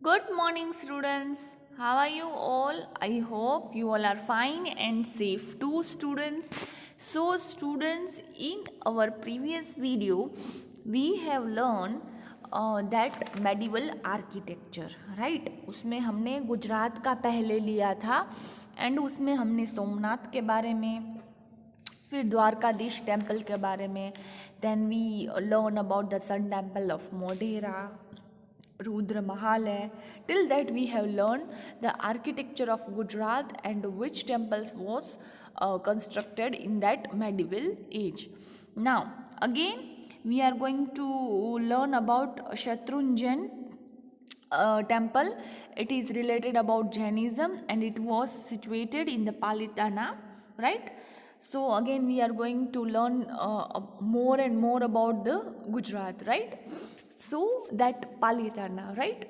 Good morning, students. How are you all? I hope you all are fine and safe too, students. So, students, in our previous video, we have learned that medieval architecture, right? उसमें हमने गुजरात का पहले लिया था and उसमें हमने सोमनाथ के बारे में, फिर द्वारकाधीश टेम्पल के बारे में, then we learn about the sun temple of Modhera, Rudra Mahal hai. Till that we have learned the architecture of Gujarat and which temples was constructed in that medieval age. Now again we are going to learn about Shatrunjan temple. It is related about Jainism and it was situated in the Palitana, right? So again we are going to learn more and more about the Gujarat, right? So that Palitana, right?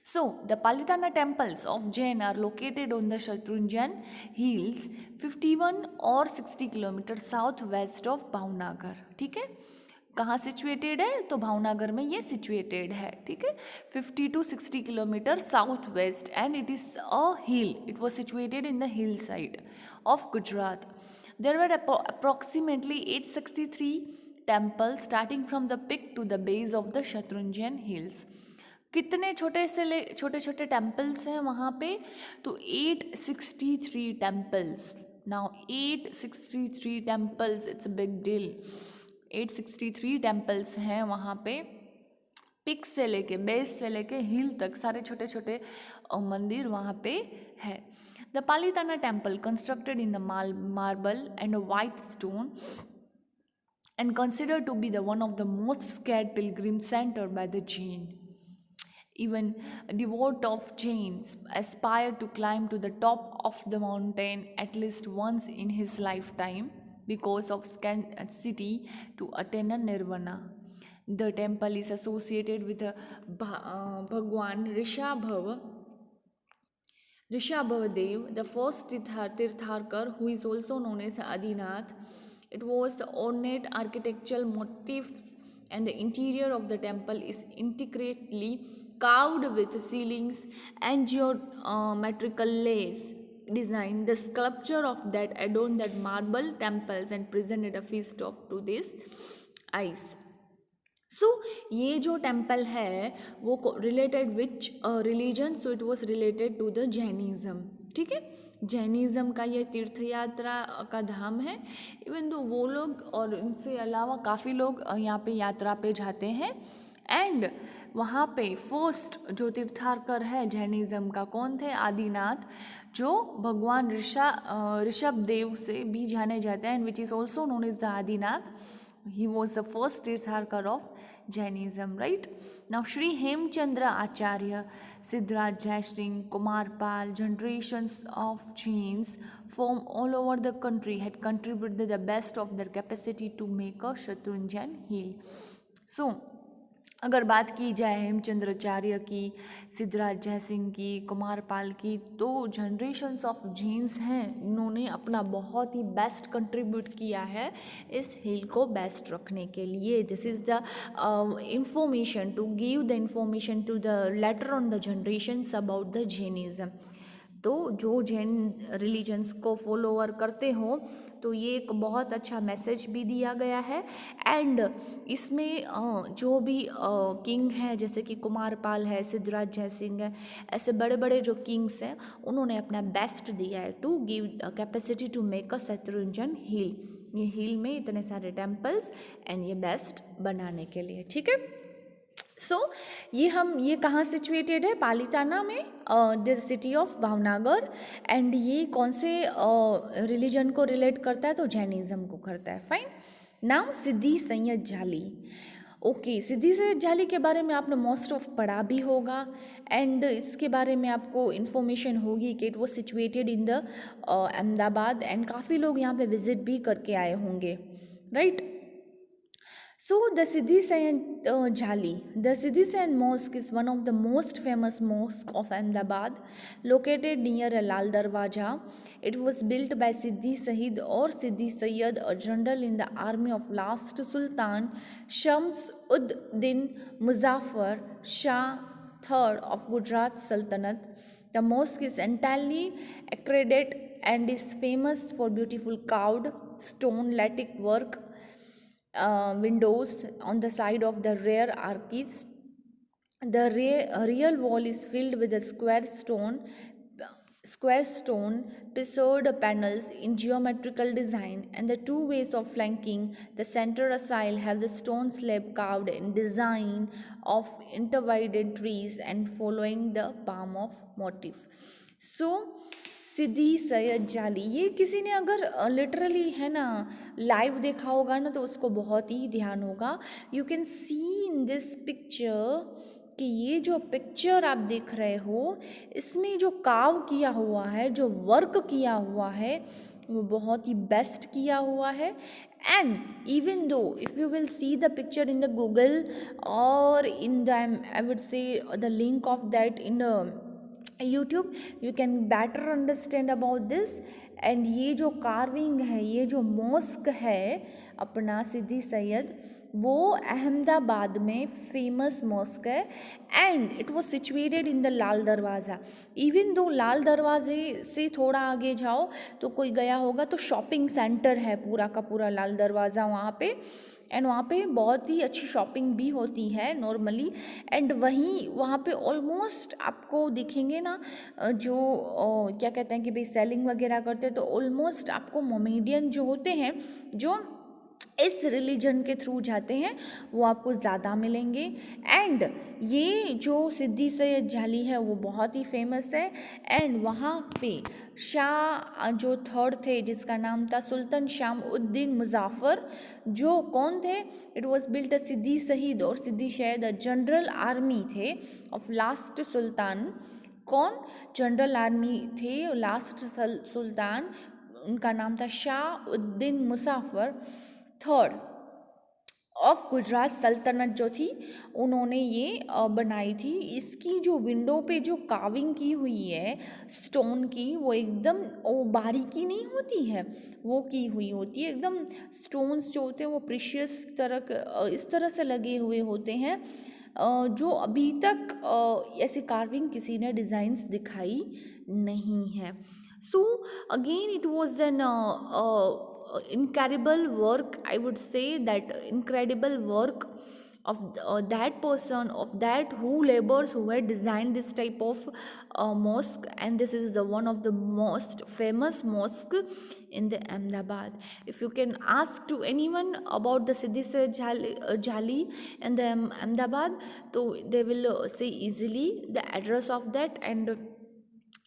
So the Palitana temples of Jain are located on the Shatrunjan hills 51 or 60 kilometers southwest of Bhavnagar. ठीक है, कहाँ situated है? तो भावनगर में ये situated है. ठीक है, 50 to 60 kilometers south west and it is a hill. It was situated in the hill side of Gujarat. There were approximately 863 temples starting from the peak to the base of the Shatrunjan hills. कितने छोटे छोटे temples हैं वहाँ पे? तो 863 temples. Now 863 temples, it's a big deal. 863 temples हैं वहाँ पे, पिक से लेके बेस से लेके हिल तक सारे छोटे छोटे मंदिर वहाँ पे है. The Palitana temple constructed in the marble and white stone and considered to be the one of the most scared pilgrim center by the Jain. Even devout of Jains aspire to climb to the top of the mountain at least once in his lifetime because of scarcity to attain a nirvana. The temple is associated with Bhagwan Rishabhavadev, the first Tirtharkar, who is also known as Adinath. It was ornate architectural motifs, and the interior of the temple is intricately carved with ceilings and geometrical layers design. The sculpture of that adorned that marble temples and presented a feast of to this eyes. So ये जो temple है वो related which religion? So it was related to the Jainism. ठीक है, Jainism का ये तीर्थ यात्रा का धाम है. इवन दो वो लोग और इनसे अलावा काफ़ी लोग यहाँ पे यात्रा पे जाते हैं. एंड वहाँ पे फर्स्ट जो तीर्थाकर है जैनिज़्म का कौन थे? आदिनाथ, जो भगवान ऋषभ देव से भी जाने जाते हैं, which is also known as the Adinath. He was the first Tirtharkar of Jainism, right? Now, Sri Hemchandra Acharya, Siddharth Jaisingh, Kumar Pal, generations of Jains from all over the country had contributed the best of their capacity to make a Shatrunjan hill. So, अगर बात की जाए हेमचंद्राचार्य की, सिद्धराज जयसिंह की, कुमार पाल की, तो generations of jeans हैं, इन्होंने अपना बहुत ही बेस्ट कंट्रीब्यूट किया है इस हिल को बेस्ट रखने के लिए. This is the information to give the information to the later on the generations about the Jainism. तो जो जैन रिलीजन्स को फॉलोअर करते हो तो ये एक बहुत अच्छा मैसेज भी दिया गया है. एंड इसमें जो भी किंग हैं, जैसे कि कुमार पाल है, सिद्धराज जयसिंह है, ऐसे बड़े बड़े जो किंग्स हैं, उन्होंने अपना बेस्ट दिया है to give capacity to make a Shatrunjan hill. ये हिल में इतने सारे टेम्पल्स एंड ये बेस्ट बनाने के लिए. ठीक है, सो ये कहाँ सिचुएटेड है? पालीताना में, the city of Bhavnagar. And ये कौन से रिलीजन को रिलेट करता है? तो जैनिज़्म को करता है. फाइन. नाउ सिद्धि सैयद जाली. ओके, सिद्धि सैयद जाली के बारे में आपने मोस्ट ऑफ पढ़ा भी होगा एंड इसके बारे में आपको इन्फॉर्मेशन होगी कि it was situated in the Ahmedabad and काफ़ी लोग यहाँ पे विजिट भी करके आए होंगे, right? So the Siddhi Saint Jali, the Siddhi Saint Mosque is one of the most famous mosques of Ahmedabad, located near Lal Darwaja. It was built by Siddhi Sayyid or Siddhi Sayyid, a general in the army of last Sultan Shams ud Din Muzaffar Shah III of Gujarat Sultanate. The mosque is entirely accredited and is famous for beautiful carved stone lattice work windows on the side of the rear arches. The real wall is filled with a square stone pillared panels in geometrical design, and the two ways of flanking the center aisle have the stone slab carved in design of intertwined trees and following the palm of motif. So सिद्दी सैयद जाली, ये किसी ने अगर literally है ना live देखा होगा ना तो उसको बहुत ही ध्यान होगा. You can see in this picture कि ये जो पिक्चर आप देख रहे हो इसमें जो कार्व किया हुआ है, जो वर्क किया हुआ है वो बहुत ही बेस्ट किया हुआ है. And even though if you will see the picture in the Google और in the I would say the link of that in YouTube, you can better understand about this. And ये जो carving है, ये जो mask है अपना सिद्दी सैयद, वो अहमदाबाद में फेमस मॉस्क है. And it was situated in the Lal Darwaza. Even दो लाल दरवाजे से थोड़ा आगे जाओ तो कोई गया होगा तो शॉपिंग सेंटर है पूरा का पूरा लाल दरवाज़ा वहाँ पे. एंड वहाँ पे बहुत ही अच्छी शॉपिंग भी होती है नॉर्मली. एंड वहीं वहाँ पे ऑलमोस्ट आपको दिखेंगे ना जो क्या कहते हैं कि भाई सेलिंग वगैरह करते हैं, तो ऑलमोस्ट आपको मोमेडियन जो होते हैं जो इस रिलीजन के थ्रू जाते हैं वो आपको ज़्यादा मिलेंगे. एंड ये जो सिद्दी सैयद जाली है वो बहुत ही फेमस है. एंड वहाँ पे शाह जो थर्ड थे जिसका नाम था सुल्तान शामुद्दीन मुज़फ़्फ़र, जो कौन थे, इट वॉज बिल्ट अ सिद्दी सईद और सिद्दी सैयद जनरल आर्मी थे ऑफ लास्ट सुल्तान. कौन जनरल आर्मी थे लास्ट सुल्तान, उनका नाम था शाहुद्दीन मुज़फ़्फ़र थर्ड ऑफ गुजरात सल्तनत जो थी, उन्होंने ये बनाई थी. इसकी जो विंडो पे जो कार्विंग की हुई है स्टोन की, वो एकदम वो बारीकी नहीं होती है, वो की हुई होती है एकदम. स्टोन्स जो होते हैं वो प्रीशियस इस तरह से लगे हुए होते हैं जो अभी तक ऐसी कार्विंग किसी ने डिज़ाइंस दिखाई नहीं है. So again it was an incredible work, I would say that incredible work of that person, of that who laborers who had designed this type of mosque. And this is the one of the most famous mosque in the Ahmedabad. If you can ask to anyone about the Siddhi Sayyad Jali and the Ahmedabad, so they will say easily the address of that. And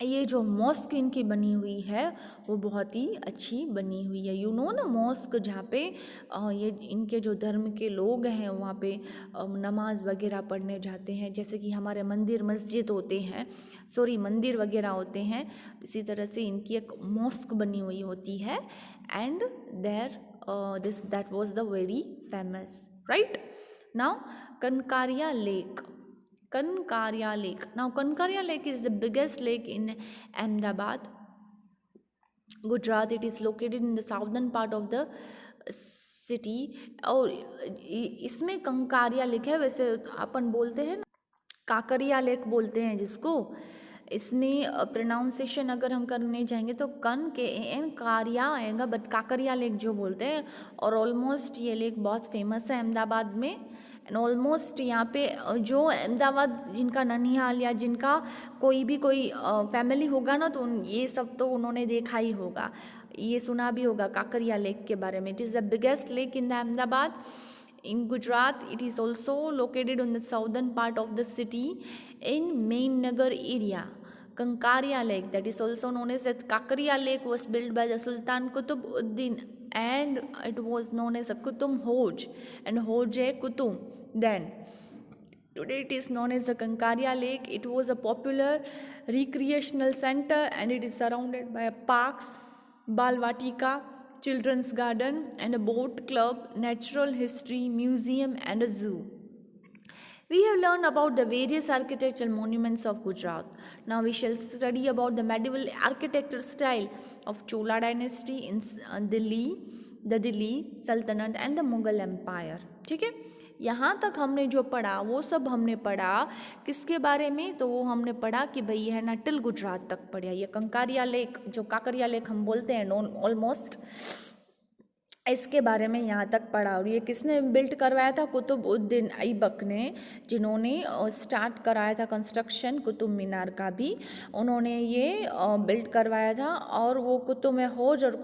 ये जो mask इनकी बनी हुई है वो बहुत ही अच्छी बनी हुई है. यू नो ना मॉस्क जहाँ पे ये इनके जो धर्म के लोग हैं वहाँ पे नमाज वगैरह पढ़ने जाते हैं, जैसे कि हमारे मंदिर मस्जिद होते हैं, मंदिर वगैरह होते हैं, इसी तरह से इनकी एक मॉस्क बनी हुई होती है. And there that was the very famous. Right now Kankaria Lake. Kankaria Lake. Now, Kankaria Lake is the biggest lake in Ahmedabad, Gujarat. It is located in the southern part of the city. और इसमें कंकारिया lake है. वैसे अपन बोलते हैं ना Kankaria lake बोलते हैं जिसको. इसमें प्रोनाउंसिएशन अगर हम करने जाएंगे तो KAN कारिया आएगा, बट काकरिया लेक जो बोलते हैं. और ऑलमोस्ट ये लेक बहुत फेमस है अहमदाबाद में. एंड ऑलमोस्ट यहाँ पे जो अहमदाबाद जिनका ननिहाल या जिनका कोई फैमिली होगा ना तो ये सब तो उन्होंने देखा ही होगा, ये सुना भी होगा काकरिया लेक के बारे में. It is the biggest lake in the Ahmedabad in Gujarat. It is also located on the southern part of the city in Main Nagar area. Kankaria Lake, that is also known as that Kakariya Lake, was built by the Sultan Qutb-ud-Din, and it was known as a Qutub Hoj and Hoj-e-Qutub. Then today it is known as the Kankaria Lake. It was a popular recreational center and it is surrounded by parks, Balvatika, children's garden, and a boat club, natural history museum, and a zoo. We have learned about the various architectural monuments of Gujarat. Now we shall study about the medieval architecture style of Chola dynasty in Delhi, the Delhi Sultanate, and the Mughal Empire. ठीक है, यहाँ तक हमने जो पढ़ा वो सब हमने पढ़ा किसके बारे में, तो वो हमने पढ़ा कि भाई ये है ना टिल गुजरात तक पढ़ा, ये कंकारिया लेक जो काकरिया लेक हम बोलते हैं ऑलमोस्ट, इसके बारे में यहाँ तक पढ़ा। और ये किसने बिल्ट करवाया था, कुतुबुद्दीन ऐबक ने, जिन्होंने स्टार्ट कराया था कंस्ट्रक्शन कुतुब मीनार का भी, उन्होंने ये बिल्ट करवाया था। और वो कुतुब हौज और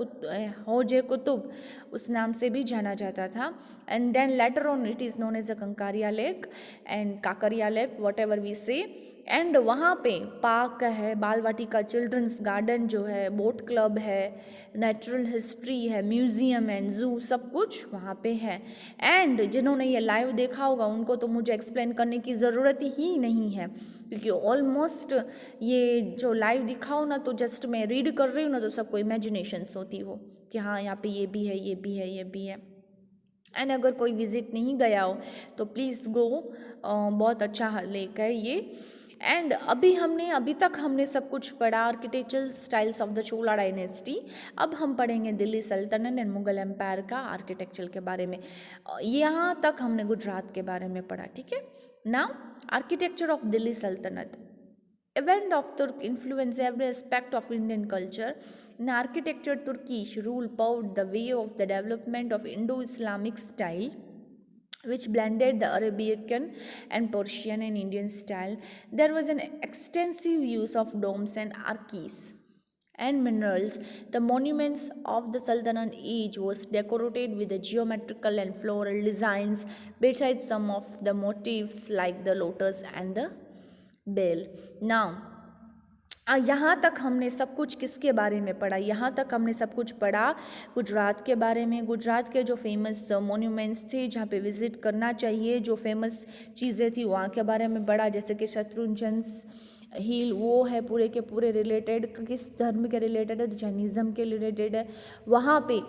हौज कुतुब उस नाम से भी जाना जाता था। And then later on it is known as a Kankaria lake and Kankaria lake whatever we say से। एंड वहाँ पे पार्क है, बाल वाटिका, चिल्ड्रंस गार्डन जो है, बोट क्लब है, नेचुरल हिस्ट्री है, म्यूज़ियम एंड ज़ू, सब कुछ वहाँ पे है। एंड जिन्होंने ये लाइव देखा होगा उनको तो मुझे एक्सप्लेन करने की ज़रूरत ही नहीं है, क्योंकि ऑलमोस्ट ये जो लाइव दिखाओ ना तो जस्ट मैं रीड कर रही हूँ ना तो सबको इमेजिनेशंस होती हो कि हाँ यहाँ पे ये भी है, ये भी है, ये भी है। एंड अगर कोई विज़िट नहीं गया हो तो प्लीज़ गो, बहुत अच्छा लेक है ये। एंड अभी तक हमने सब कुछ पढ़ा architectural styles of the Chola dynasty. अब हम पढ़ेंगे दिल्ली सल्तनत एंड मुगल एम्पायर का आर्किटेक्चर के बारे में। यहाँ तक हमने गुजरात के बारे में पढ़ा, ठीक है। नाउ आर्किटेक्चर ऑफ दिल्ली सल्तनत, event of Turk influence every aspect of Indian culture. In architecture, Turkish rule paved the way of the development of Indo-Islamic style, which blended the Arabian and Persian and Indian style. There was an extensive use of domes and arches and minerals. The monuments of the Sultanate age was decorated with the geometrical and floral designs, besides some of the motifs like the lotus and the bell. Now यहाँ तक हमने सब कुछ किसके बारे में पढ़ा, यहाँ तक हमने सब कुछ पढ़ा गुजरात के बारे में। गुजरात के जो फेमस मोन्यूमेंट्स थे जहाँ पे विज़िट करना चाहिए, जो फेमस चीज़ें थी वहाँ के बारे में पढ़ा, जैसे कि शत्रुंजन हिल, वो है पूरे के पूरे रिलेटेड, किस धर्म के रिलेटेड है, तो जैनिज़्म के रिलेटेड है। वहाँ पे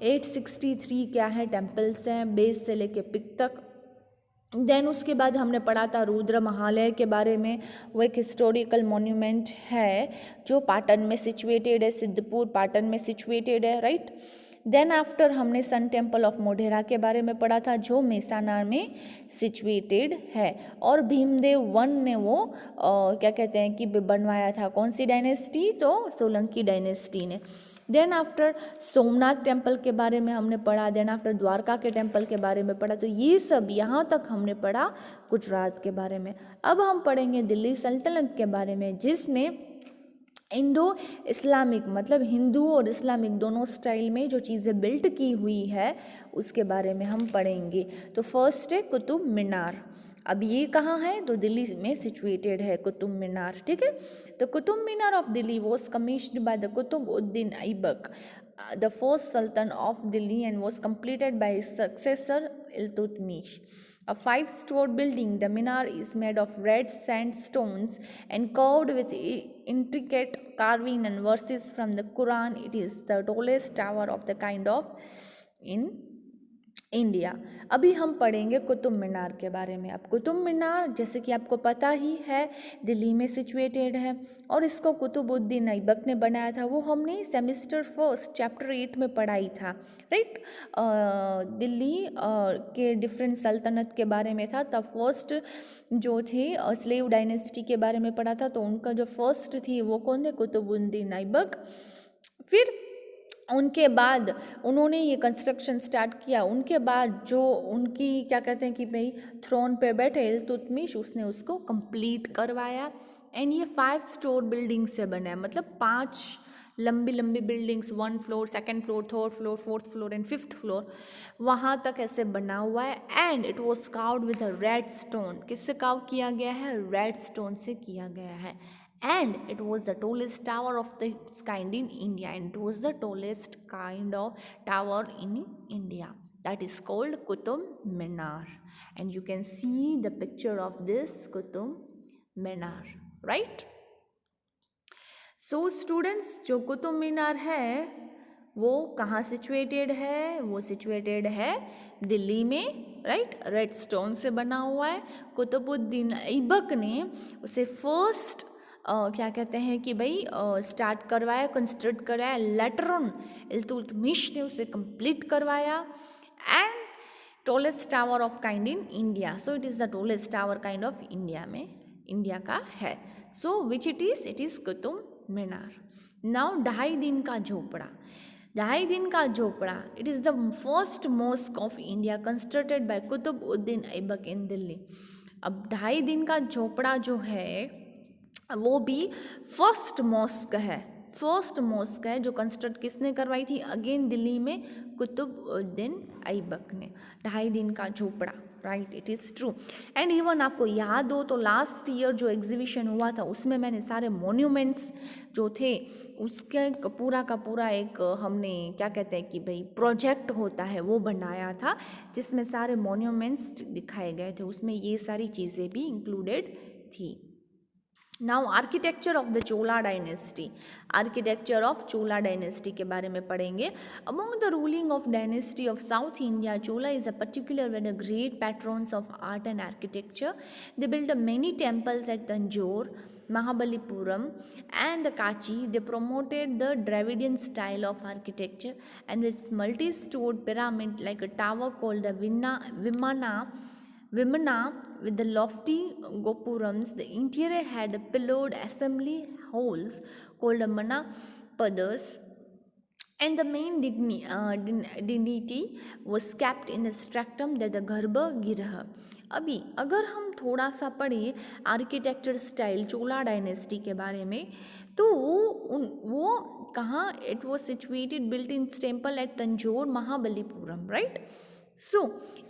863 क्या है टेम्पल्स हैं, बेस से लेके पिक तक। देन उसके बाद हमने पढ़ा था रुद्र महालय के बारे में, वो एक हिस्टोरिकल मॉन्यूमेंट है जो पाटन में सिचुएटेड है, सिद्धपुर पाटन में सिचुएटेड है, राइट। देन आफ्टर हमने सन टेम्पल ऑफ मोढेरा के बारे में पढ़ा था जो मेसाना में सिचुएटेड है। और भीमदेव वन ने वो क्या कहते हैं कि बनवाया था, कौन सी डायनेस्टी, तो सोलंकी डायनेस्टी ने। देन आफ्टर सोमनाथ टेम्पल के बारे में हमने पढ़ा, देन आफ्टर द्वारका के टेम्पल के बारे में पढ़ा। तो ये सब यहाँ तक हमने पढ़ा गुजरात के बारे में। अब हम पढ़ेंगे दिल्ली सल्तनत के बारे में, जिसमें इंडो इस्लामिक मतलब हिंदू और इस्लामिक दोनों स्टाइल में जो चीज़ें बिल्ट की हुई है उसके बारे में हम पढ़ेंगे। तो फर्स्ट है कुतुब मीनार। अब ये कहाँ है, तो दिल्ली में सिचुएटेड है कुतुब मीनार, ठीक है। तो Qutub Minar of Delhi was commissioned by the Qutbuddin Aibak, the first sultan of Delhi, and was completed by his successor Iltutmish. A 5-story building, the minar is made of red sandstones and carved with intricate carving and verses from the Quran. It is the tallest tower of the kind of in India. अभी हम पढ़ेंगे कुतुब मीनार के बारे में। अब कुतुब मीनार जैसे कि आपको पता ही है दिल्ली में सिचुएटेड है और इसको कुतुबुद्दीन ऐबक ने बनाया था। वो हमने सेमेस्टर फर्स्ट चैप्टर 8 में पढ़ाई था, राइट। दिल्ली के डिफरेंट सल्तनत के बारे में था। तब फर्स्ट जो थे स्लेव डायनेस्टी के बारे में पढ़ा था, तो उनका जो फर्स्ट थी वो कौन थे, कुतुबुद्दीन ऐबक। फिर उनके बाद उन्होंने ये कंस्ट्रक्शन स्टार्ट किया। उनके बाद जो उनकी क्या कहते हैं कि भाई थ्रोन पे बैठे इल्तुतमिश, उसने उसको कंप्लीट करवाया। एंड ये 5 स्टोर बिल्डिंग से बना है, मतलब 5 लंबी लंबी buildings, 1 floor, 2nd floor, 3rd floor, 4th floor and 5th floor, वहाँ तक ऐसे बना हुआ है। And it was carved with a red stone. किससे कार्व किया गया है, रेड स्टोन से किया गया है। And it was the tallest tower of its kind in India, and it was the tallest kind of tower in India, that is called Qutub Minar, and you can see the picture of this Qutub Minar, right? So students, जो कुतुब मीनार है वो कहाँ situated है, वो situated है दिल्ली में, right. Red stone से बना हुआ है। कुतुबुद्दीन ऐबक ने उसे फर्स्ट क्या कहते हैं कि भाई स्टार्ट करवाया, कंस्ट्रक्ट कराया। लेटर ऑन इल्तुतमिश ने उसे कंप्लीट करवाया। And tallest tower of kind in India, so it is the tallest tower kind of India में, इंडिया का है. So which it is Qutub Minar. Now 2.5 दिन का झोपड़ा. 2.5 दिन का झोपड़ा, it is the first mosque of India constructed by Qutubuddin Aibak in Delhi. अब 2.5 दिन का झोपड़ा जो है वो भी फर्स्ट मॉस्क है, फर्स्ट मॉस्क है जो कंस्ट्रक्ट किसने करवाई थी, अगेन दिल्ली में कुतुबुद्दीन ऐबक ने. 2.5 दिन का झोपड़ा, right, it is true. And even आपको याद हो तो लास्ट ईयर जो एग्जीबिशन हुआ था उसमें मैंने सारे मॉन्यूमेंट्स जो थे उसके पूरा का पूरा एक हमने क्या कहते हैं कि भाई प्रोजेक्ट होता है वो बनाया था, जिसमें सारे मॉन्यूमेंट्स दिखाए गए थे, उसमें ये सारी चीज़ें भी इंक्लूडेड थी. Now architecture of the Chola dynasty. Architecture of Chola dynasty के बारे में पढ़ेंगे. Among the ruling of dynasty of south India, Chola is a particular way the great patrons of art and architecture. They build many temples at Tanjore, Mahabalipuram and Kachi. They promoted the Dravidian style of architecture, and its multi-stored pyramid like a tower called the Vimana with the lofty gopurams. The interior had pillared assembly halls called manapadas, and the main dignity was kept in the stratum that the गर्भ गिरह. अभी अगर हम थोड़ा सा पढ़े architecture style चोला dynasty के बारे में, तो वो कहाँ, it was situated built in temple at Tanjore Mahabalipuram, right. So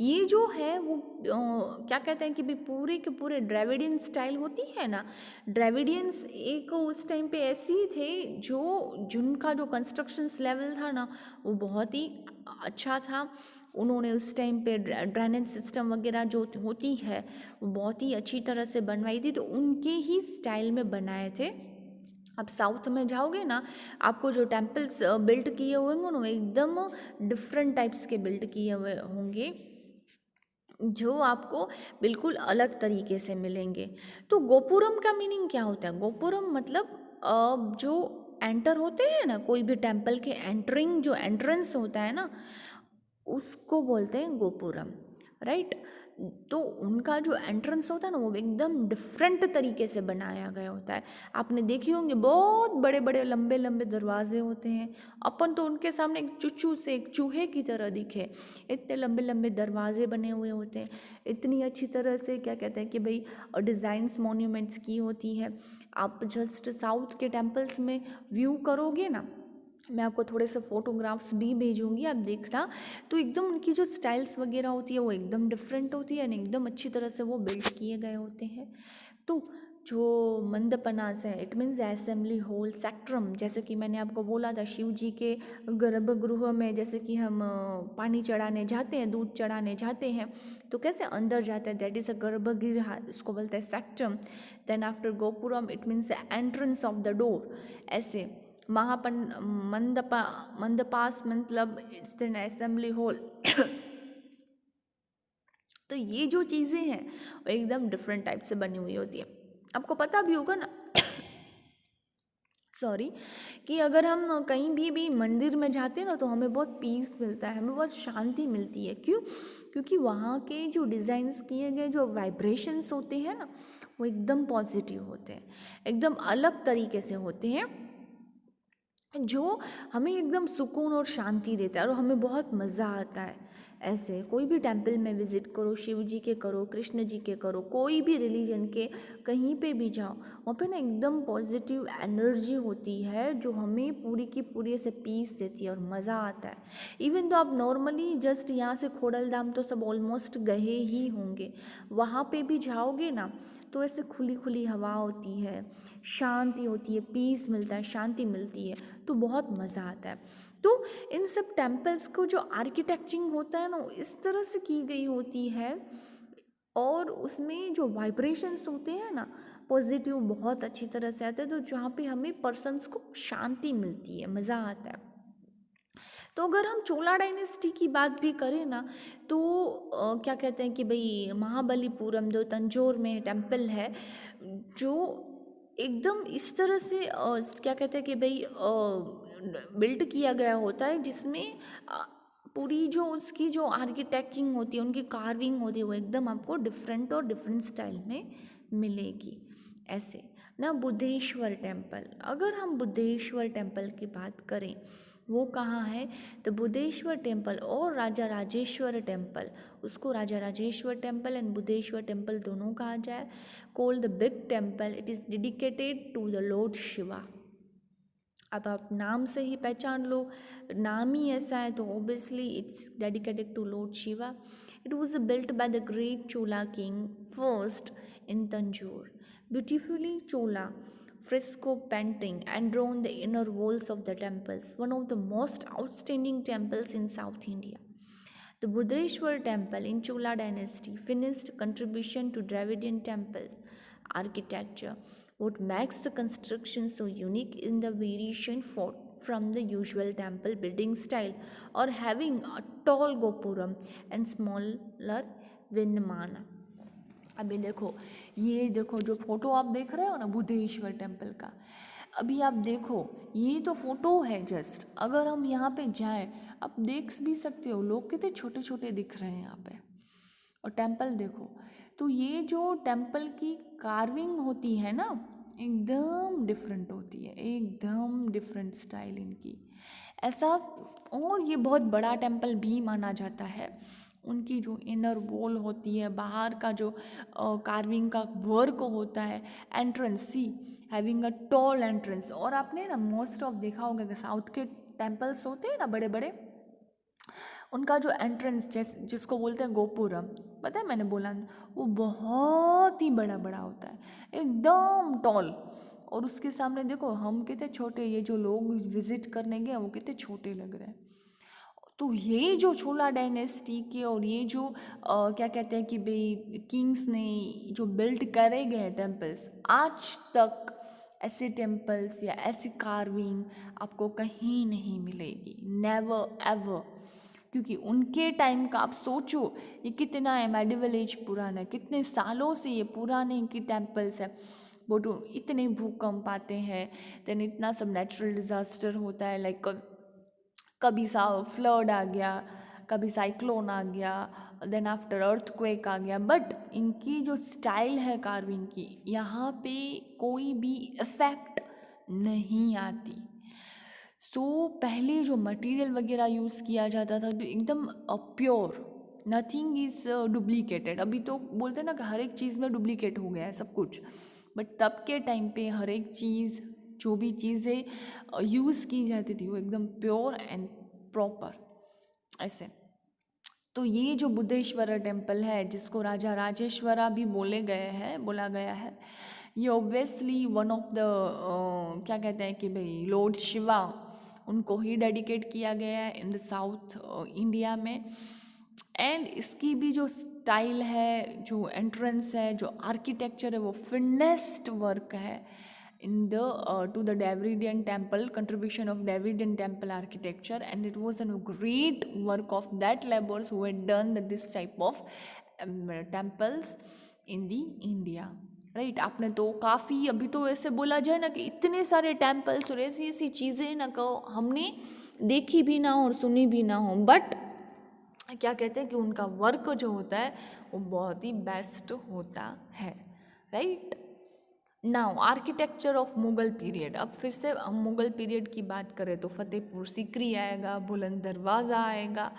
ये जो है वो क्या कहते हैं कि भाई पूरे के पूरे ड्रेविडियन स्टाइल होती है ना, ड्रेविडियंस एक उस टाइम पे ऐसे ही थे जो जिनका जो कंस्ट्रक्शंस लेवल था ना वो बहुत ही अच्छा था. उन्होंने उस टाइम पे ड्रेनेज सिस्टम वगैरह जो होती है वो बहुत ही अच्छी तरह से बनवाई थी, तो उनके ही स्टाइल में बनाए थे. अब साउथ में जाओगे ना, आपको जो टेम्पल्स बिल्ट किए हुए होंगे ना एकदम डिफरेंट टाइप्स के बिल्ट किए हुए होंगे जो आपको बिल्कुल अलग तरीके से मिलेंगे. तो गोपुरम का मीनिंग क्या होता है? गोपुरम मतलब जो एंटर होते हैं ना कोई भी टेम्पल के एंटरिंग जो एंट्रेंस होता है ना उसको बोलते हैं गोपुरम, राइट. तो उनका जो एंट्रेंस होता है ना वो एकदम डिफरेंट तरीके से बनाया गया होता है. आपने देखी होंगे बहुत बड़े बड़े लंबे लंबे दरवाजे होते हैं, अपन तो उनके सामने एक चुच्चू से एक चूहे की तरह दिखे, इतने लंबे लंबे दरवाजे बने हुए होते हैं, इतनी अच्छी तरह से क्या कहते हैं कि भाई डिज़ाइंस मॉन्यूमेंट्स की होती है. आप जस्ट साउथ के टेम्पल्स में व्यू करोगे ना, मैं आपको थोड़े से फ़ोटोग्राफ्स भी भेजूंगी, आप देखना, तो एकदम उनकी जो स्टाइल्स वगैरह होती है वो एकदम डिफरेंट होती है, एकदम अच्छी तरह से वो बिल्ड किए गए होते हैं. तो जो मंदपनास है इट मीन्स असेंबली हॉल, सेक्ट्रम, जैसे कि मैंने आपको बोला था शिव जी के गर्भगृह में जैसे कि हम पानी चढ़ाने जाते हैं, दूध चढ़ाने जाते हैं, तो कैसे अंदर जाते हैं, दैट इज़ अ गर्भगृह, इसको बोलते हैं sanctum. Then after gopuram it means the entrance of the door. ऐसे मंदपास मतलब इट्स एन असेंबली हॉल. तो ये जो चीज़ें हैं वो एकदम डिफरेंट टाइप से बनी हुई होती है. आपको पता भी होगा ना सॉरी, कि अगर हम कहीं भी मंदिर में जाते हैं ना तो हमें बहुत पीस मिलता है, हमें बहुत शांति मिलती है. क्यों? क्योंकि वहाँ के जो डिज़ाइंस किए गए जो वाइब्रेशंस होते हैं ना वो एकदम पॉजिटिव होते हैं, एकदम अलग तरीके से होते हैं, जो हमें एकदम सुकून और शांति देता है और हमें बहुत मज़ा आता है. ऐसे कोई भी टेम्पल में विज़िट करो, शिव जी के करो, कृष्ण जी के करो, कोई भी रिलीजन के कहीं पे भी जाओ, वहाँ पे ना एकदम पॉजिटिव एनर्जी होती है जो हमें पूरी की पूरी से पीस देती है और मज़ा आता है. इवन तो आप नॉर्मली जस्ट यहाँ से खोडलधाम तो सब ऑलमोस्ट गए ही होंगे, वहाँ पे भी जाओगे ना तो ऐसे खुली खुली हवा होती है, शांति होती है, पीस मिलता है, शांति मिलती है, तो बहुत मज़ा आता है. तो इन सब टेम्पल्स को जो आर्किटेक्चरिंग होता है ना इस तरह से की गई होती है और उसमें जो वाइब्रेशंस होते हैं ना पॉजिटिव बहुत अच्छी तरह से आते हैं, तो जहाँ पे हमें पर्सन्स को शांति मिलती है, मज़ा आता है. तो अगर हम चोला डायनेस्टी की बात भी करें ना तो क्या कहते हैं कि भाई महाबलीपुरम जो तंजौर में टेम्पल है जो एकदम इस तरह से क्या कहते हैं कि भाई बिल्ड किया गया होता है जिसमें पूरी जो उसकी जो आर्किटेक्टिंग होती है, उनकी कार्विंग होती है, वो एकदम आपको डिफरेंट और डिफरेंट स्टाइल में मिलेगी। ऐसे ना बुद्धेश्वर टेम्पल, अगर हम बुद्धेश्वर टेम्पल की बात करें, वो कहाँ है? तो बुद्धेश्वर टेम्पल और राजा राजेश्वर टेम्पल, उसको Raja Rajeshwar temple and Buddheshwar temple दोनों कहा जाए। Called the big temple, it is dedicated to the lord Shiva. अब आप नाम से ही पहचान लो, नाम ही ऐसा है, तो obviously it's dedicated to Lord Shiva. It was built by the great Chola king first in Tanjore. Beautifully Chola fresco painting adorn the inner walls of the temples, one of the most outstanding temples in South India. The Buddheshwar temple in Chola dynasty finished contribution to Dravidian temple architecture. What makes the construction so unique in the variation from the usual temple building style, or having a tall gopuram and smaller vinmana. अभी देखो, ये देखो जो photo आप देख रहे हो ना बुद्धेश्वर टेम्पल का, अभी आप देखो ये तो फोटो है जस्ट, अगर हम यहाँ पे जाएं आप देख भी सकते हो लोग कितने छोटे छोटे दिख रहे हैं यहाँ पे, और टेम्पल देखो। तो ये जो टेम्पल की कार्विंग होती है ना, एकदम डिफरेंट होती है, एकदम डिफरेंट स्टाइल इनकी ऐसा। और ये बहुत बड़ा टेम्पल भी माना जाता है। उनकी जो इनर वॉल होती है, बाहर का जो कार्विंग का वर्क होता है, entrance see having a tall entrance. और आपने ना मोस्ट ऑफ देखा होगा कि साउथ के टेम्पल्स होते हैं ना बड़े बड़े, उनका जो एंट्रेंस जिसको बोलते हैं गोपुरम, पता है मैंने बोला वो बहुत ही बड़ा बड़ा होता है, एकदम टॉल। और उसके सामने देखो हम कितने छोटे, ये जो लोग विजिट करने गए वो कितने छोटे लग रहे हैं। तो ये जो छोला डायनेस्टी के और ये जो क्या कहते हैं कि भाई किंग्स ने जो बिल्ड करे गए टेम्पल्स, आज तक ऐसे टेम्पल्स या ऐसी कार्विंग आपको कहीं नहीं मिलेगी, नेवर एवर। क्योंकि उनके टाइम का आप सोचो ये कितना है, मेडिवल एज पुराना है, कितने सालों से ये पुराने इनकी टेम्पल्स है। वो तो इतने भूकंप आते हैं, देन इतना सब नेचुरल डिज़ास्टर होता है, लाइक कभी सा फ्लड आ गया, कभी साइक्लोन आ गया, देन आफ्टर अर्थक्वेक आ गया, बट इनकी जो स्टाइल है कार्विंग की, यहाँ पे कोई भी इफेक्ट नहीं आती। पहले जो मटेरियल वगैरह यूज़ किया जाता था तो एकदम प्योर, नथिंग इज़ डुप्लीकेटेड। अभी तो बोलते हैं ना कि हर एक चीज़ में डुप्लीकेट हो गया है सब कुछ, बट तब के टाइम पे हर एक चीज़, जो भी चीज़ें यूज़ की जाती थी वो एकदम प्योर एंड प्रॉपर ऐसे। तो ये जो बुद्धेश्वरा टेम्पल है, जिसको राजा राजेश्वरा भी बोला गया है, ये ऑब्वियसली वन ऑफ द क्या कहते हैं कि भाई लॉर्ड शिवा, उनको ही डेडिकेट किया गया है इन द साउथ इंडिया में। एंड इसकी भी जो स्टाइल है, जो एंट्रेंस है, जो आर्किटेक्चर है, वो फिनेस्ट वर्क है in the to the Davidian temple, contribution of Davidian temple architecture, and it was a great work of that laborers who had done this type of temples in the India, right. आपने तो काफ़ी, अभी तो ऐसे बोला जाए ना कि इतने सारे टेम्पल्स और ऐसी ऐसी चीज़ें ना कहो हमने देखी भी ना हो और सुनी भी ना हो, बट क्या कहते हैं कि उनका वर्क जो होता है वो बहुत ही बेस्ट होता है, right. Now architecture of Mughal period, अब फिर से हम मुग़ल पीरियड की बात करें तो फतेहपुर सीकरी आएगा, बुलंद दरवाज़ा आएगा,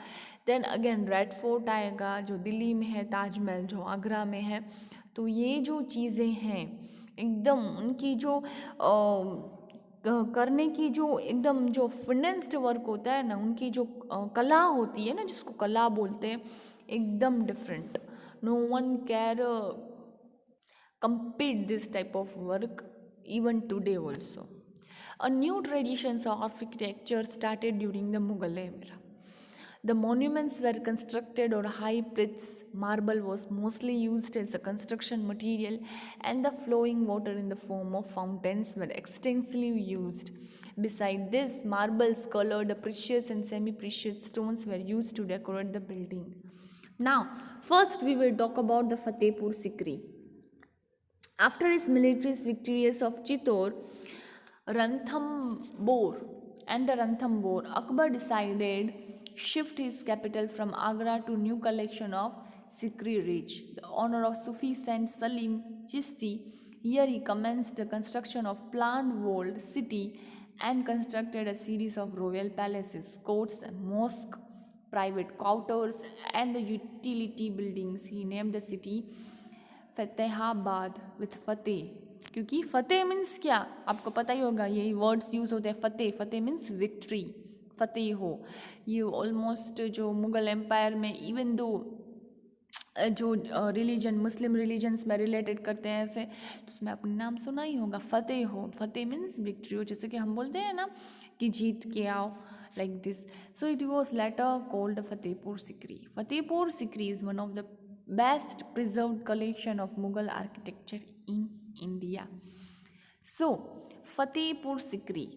देन अगेन रेड फोर्ट आएगा जो दिल्ली में है, ताजमहल जो आगरा में है। तो ये जो चीज़ें हैं एकदम उनकी जो करने की जो एकदम जो फिनेंस्ड वर्क होता है ना, उनकी जो कला होती है ना, जिसको कला बोलते हैं, एकदम different. No one care compete this type of work even today also. A new tradition of architecture started during the Mughal era. The monuments were constructed on high pits, marble was mostly used as a construction material, and the flowing water in the form of fountains were extensively used. Beside this, marbles, colored, precious and semi-precious stones were used to decorate the building. Now, first we will talk about the Fatehpur Sikri. After his military victories of Chittor, Ranthambore, Akbar decided shift his capital from Agra to new collection of Sikri Ridge. The honor of Sufi Saint Salim Chishti, here he commenced the construction of planned walled city and constructed a series of royal palaces, courts, and mosques, private quarters, and the utility buildings. He named the city Fatehabad with Fateh, क्योंकि Fateh means क्या आपको पता ही होगा, यही words use होते हैं. फतेह, फतेह means victory, फतेह हो. ये ऑलमोस्ट जो मुगल एम्पायर में इवन दो जो रिलीजन मुस्लिम रिलीजन्स में रिलेटेड करते हैं ऐसे, तो उसमें आपने नाम सुना ही होगा, फतेह हो. फतेह मीन्स विक्ट्री हो, जैसे कि हम बोलते हैं ना कि जीत के आओ, like this. So it was later called Fatehpur Sikri. Fatehpur Sikri is one of the best preserved collection of Mughal architecture in India. So Fatehpur Sikri,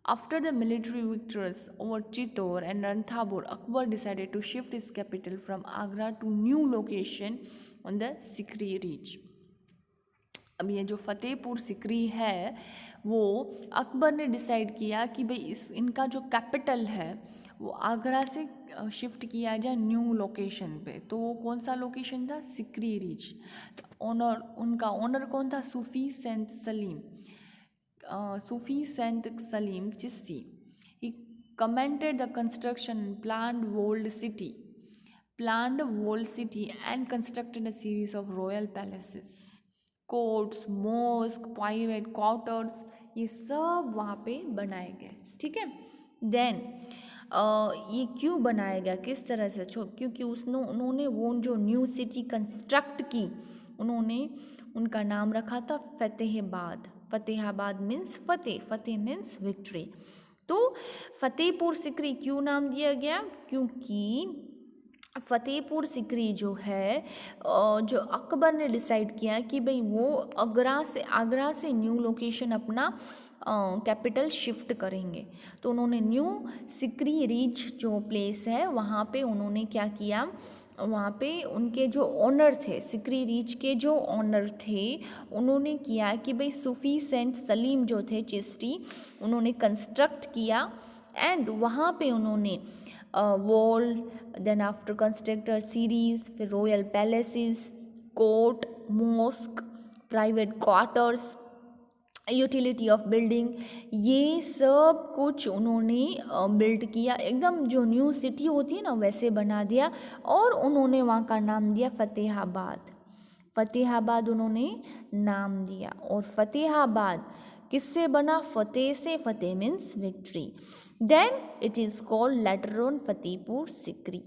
after the military victories over Chittor and Ranthambore, Akbar decided to shift his capital from Agra to new location on the Sikri Ridge. अब ये जो फतेहपुर सिकरी है वो अकबर ने decide किया कि भाई इस इनका जो कैपिटल है वो आगरा से शिफ्ट किया जाए न्यू लोकेशन पे. तो वो कौन सा लोकेशन था? सिकरी रिज. तो ओनर, उनका ओनर कौन था? Sufi saint Salim, sufi saint Salim Chishti. He commented the construction planned walled city and constructed a series of royal palaces, courts, mosque, private quarters, ये सब वहाँ पे बनाए गए. ठीक है. देन ये क्यों बनाया गया, किस तरह से? क्योंकि उन्होंने वो जो न्यू सिटी कंस्ट्रक्ट की, उन्होंने उनका नाम रखा था फतेहाबाद. फतेहाबाद मीन्स फतेह, फतेह मीन्स विक्ट्री. तो फतेहपुर सिकरी क्यों नाम दिया गया? क्योंकि फतेहपुर सिकरी जो है जो अकबर ने डिसाइड किया कि भाई वो आगरा से न्यू लोकेशन अपना कैपिटल शिफ्ट करेंगे. तो उन्होंने न्यू सिकरी रिज जो प्लेस है वहाँ पे उन्होंने क्या किया, वहाँ पे उनके जो ओनर थे, सिकरी रिज के जो ओनर थे, उन्होंने किया कि भाई सूफी सेंट सलीम जो थे चिश्ती, उन्होंने कंस्ट्रक्ट किया एंड वहाँ पे उन्होंने wall, then after constructed series, फिर royal palaces, court, mosque, private quarters, utility of building, ये सब कुछ उन्होंने बिल्ड किया. एकदम जो न्यू सिटी होती है ना वैसे बना दिया. और उन्होंने वहाँ का नाम दिया फतेहाबाद. फतेहाबाद उन्होंने नाम दिया. और फतेहाबाद किससे बना? फतेह से. Fateh means victory. Then it is called later on Fatehpur Sikri.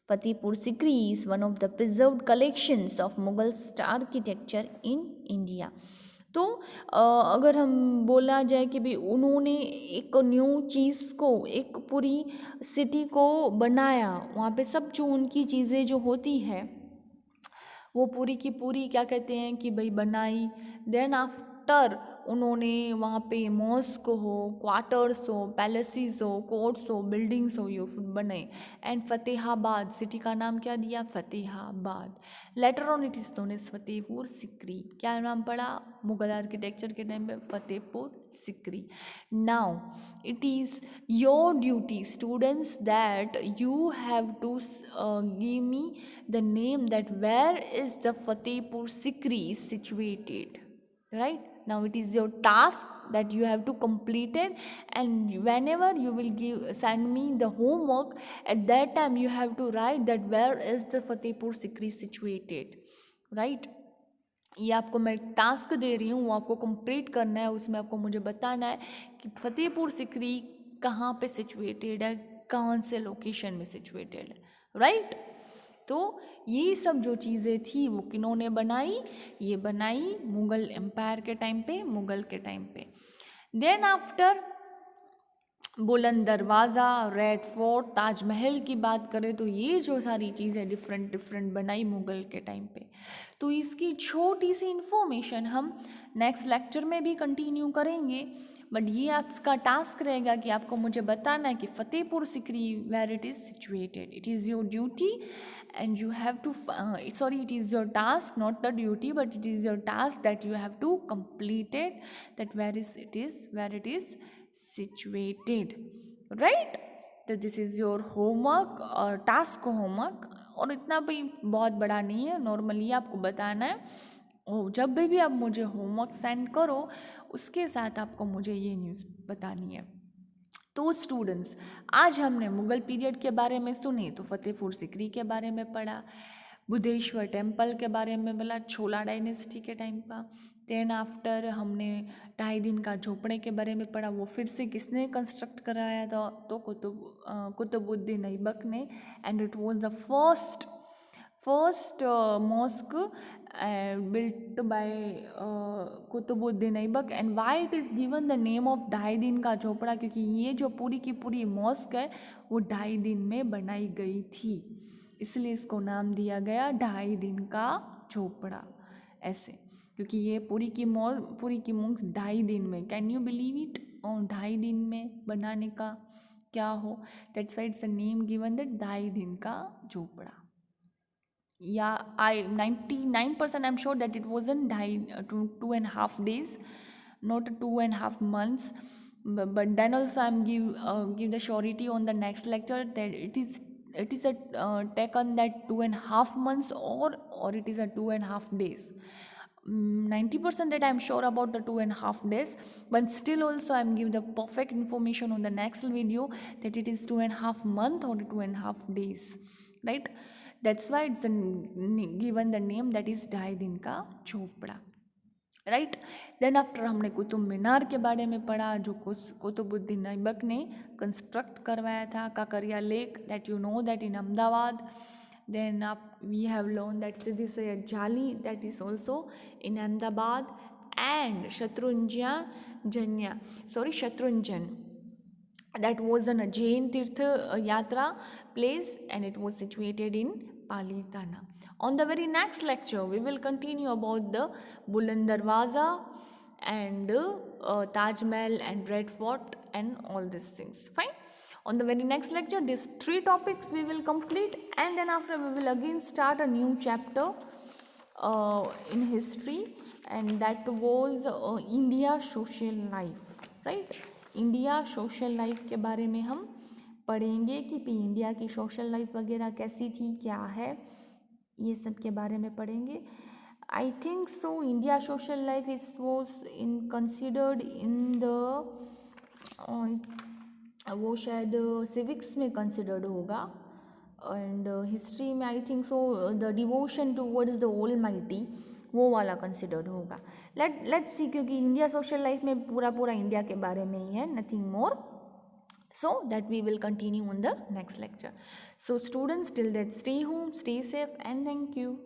Fatehpur Sikri is one of the preserved collections of Mughal architecture in India. तो अगर हम बोला जाए कि भाई उन्होंने एक न्यू चीज़ को, एक पूरी सिटी को बनाया, वहाँ पे सब जो उनकी चीज़ें जो होती है वो पूरी की पूरी क्या कहते हैं कि भाई बनाई. देन आफ्टर उन्होंने वहाँ पे मॉस्क हो, क्वार्टर्स हो, पैलेसेस हो, कोर्ट्स हो, बिल्डिंग्स हो, ये बनाए. एंड फतेहाबाद सिटी का नाम क्या दिया? Fatehabad. Later on it is known as Fatehpur Sikri. क्या नाम पड़ा मुगल आर्किटेक्चर के टाइम पे? Fatehpur Sikri. Now it is your duty students that you have to give me the name that where is the Fatehpur Sikri situated, right? Now it is your task that you have to complete it, and whenever you will send me the homework, at that time you have to write that where is the Fatehpur Sikri situated, right? ये आपको मैं task दे रही हूँ, वो आपको complete करना है. उसमें आपको मुझे बताना है कि फतेहपुर सिकरी कहाँ पे सिचुएटेड है, कौन से लोकेशन में सिचुएटेड है, राइट? तो ये सब जो चीज़ें थी वो किन्होंने बनाई? ये बनाई मुग़ल एम्पायर के टाइम पे, मुग़ल के टाइम पे. देन आफ्टर बुलंद दरवाज़ा, रेड फोर्ट, ताजमहल की बात करें तो ये जो सारी चीज़ें डिफरेंट बनाई मुग़ल के टाइम पे. तो इसकी छोटी सी इन्फॉर्मेशन हम नेक्स्ट लेक्चर में भी कंटिन्यू करेंगे. बट ये आपका टास्क रहेगा कि आपको मुझे बताना है कि Fatehpur Sikri where it is situated. It is your duty and you have to it is your task, not the duty, but it is your task that you have to complete it, that where it is situated, right? तो this is your homework और task homework, और इतना भी बहुत बड़ा नहीं है, normally आपको बताना है। और जब भी आप मुझे होमवर्क सेंड करो उसके साथ आपको मुझे ये न्यूज़ बतानी है। तो स्टूडेंट्स, आज हमने मुग़ल पीरियड के बारे में सुनी, तो फतेहपुर सिकरी के बारे में पढ़ा, बुद्धेश्वर टेम्पल के बारे में बोला, छोला डायनेस्टी के टाइम का। देन आफ्टर हमने 2.5 दिन का झोपड़े के बारे में पढ़ा, वो फिर से किसने कंस्ट्रक्ट कराया था, तो कुतुबुद्दीन ऐबक ने, and it was the first mosque built by Qutubuddin Aibak. And why it is given the name of 2.5 दिन का झोपड़ा, क्योंकि ये जो पूरी की पूरी मॉस्क है वो 2.5 दिन में बनाई गई थी, इसलिए इसको नाम दिया गया 2.5 दिन का झोपड़ा, ऐसे, क्योंकि ये पूरी की मॉस्क 2.5 दिन में, कैन यू बिलीव इट, और 2.5 दिन में बनाने का क्या हो, that's why it's a name given that 2.5 दिन का झोपड़ा। Yeah, 99% I'm sure that it wasn't 2.5 days, not 2.5 months. But then also I'm give the surety on the next lecture that it is a taken that 2.5 months, or it is a 2.5 days. 90% that I'm sure about the 2.5 days, but still also I'm give the perfect information on the next video that it is 2.5 month or 2.5 days, right? That's why it's given the name that is 2.5 दिन का झोपड़ा, right. Then after हमने कुतुब मीनार के बारे में पढ़ा, जो कुतुबुद्दीन ऐबक ने कंस्ट्रक्ट करवाया था, Kankaria lake, that you know that in Ahmedabad. Then we have learn that Siddi Saiyyed Jali, that is also in Ahmedabad, and Shatrunjan, that was an Jain Tirth Yatra place, and it was situated in Palitana. On the very next lecture, we will continue about the Buland Darwaza and Taj Mahal and Red Fort and all these things. Fine. On the very next lecture, these 3 topics we will complete, and then after we will again start a new chapter in history, and that was India social life, right? India social life के बारे में हम पढ़ेंगे कि India की social life वगैरह कैसी थी, क्या है, ये सब के बारे में पढ़ेंगे। I think so India social life it's was in considered in the, वो शायद सिविक्स में कंसिडर्ड होगा, एंड हिस्ट्री में I think so the devotion towards the almighty, वो वाला कंसिडर्ड होगा। लेट्स सी, क्योंकि इंडिया सोशल लाइफ में पूरा इंडिया के बारे में ही है, nothing more, so that we will continue on the next lecture. So students, till that, stay home, stay safe, and thank you.